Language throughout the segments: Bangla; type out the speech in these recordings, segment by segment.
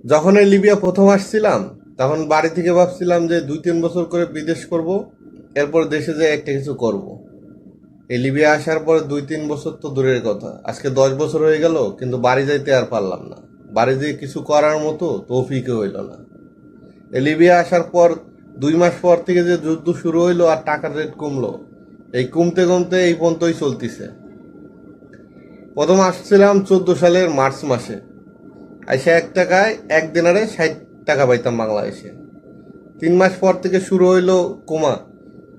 যখন এই লিবিয়া প্রথম আসছিলাম, তখন বাড়ি থেকে ভাবছিলাম যে 2-3 বছর করে বিদেশ করব, এরপর দেশে যেয়ে একটা কিছু করব। এই লিবিয়া আসার পর 2-3 বছর তো দূরের কথা, আজকে 10 বছর হয়ে গেল, কিন্তু বাড়ি যাইতে আর পারলাম না। বাড়ি যেয়ে কিছু করার মতো তৌফিকও হইল না। এই লিবিয়া আসার পর 2 মাস পর থেকে যে যুদ্ধ শুরু হইলো আর টাকার রেট কমলো, এই কমতে কমতে এই পর্যন্তই চলতিছে। প্রথম আসছিলাম 14 সালের মার্চ মাসে, আইসা 1 টাকায় 1 দিনারে 60 টাকা পাইতাম বাংলাদেশে। 3 মাস পর থেকে শুরু হইলো কমা,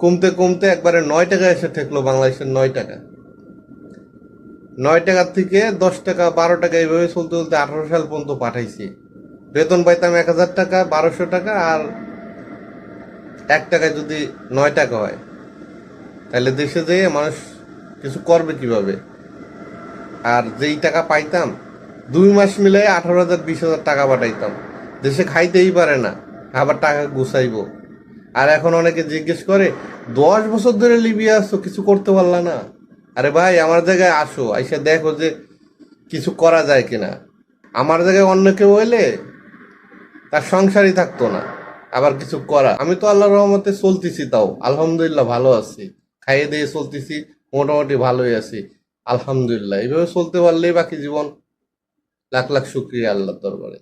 কমতে কমতে একবারে 9 টাকা এসে ঠেকলো বাংলাদেশের 9 টাকা। 9 টাকার থেকে 10 টাকা 12 টাকা এইভাবে চলতে চলতে 18 সাল পর্যন্ত পাঠাইছি। বেতন পাইতাম 1,000 টাকা, 1200 টাকা, আর 1 টাকায় যদি 9 টাকা হয়, তাহলে দেশে যেয়ে মানুষ কিছু করবে কিভাবে? আর যেই টাকা পাইতাম, 2 মাস মিলে 18,000 20,000 টাকা পাঠাইতাম। দেশে খাইতেই পারে না, আবার টাকা গুছাইবো। আর এখন অনেকে জিজ্ঞেস করে, 10 বছর ধরে লিবিয়া আসছো, কিছু করতে পারলা না? আরে ভাই, আমার জায়গায় আসো, আইসা দেখো যে কিছু করা যায় কিনা। আমার জায়গায় অন্য কেউ হইলে তার সংসারই থাকতো না। আবার কিছু করা, আমি তো আল্লাহর রহমতে চলতেছি, তাও আলহামদুলিল্লাহ ভালো আছি। খাইয়ে দিয়ে চলতেছি, মোটামুটি ভালোই আছি। আলহামদুলিল্লাহ, এইভাবে চলতে পারলেই বাকি জীবন লাখ লাখ শুক্রিয়া আল্লাহর দরবারে।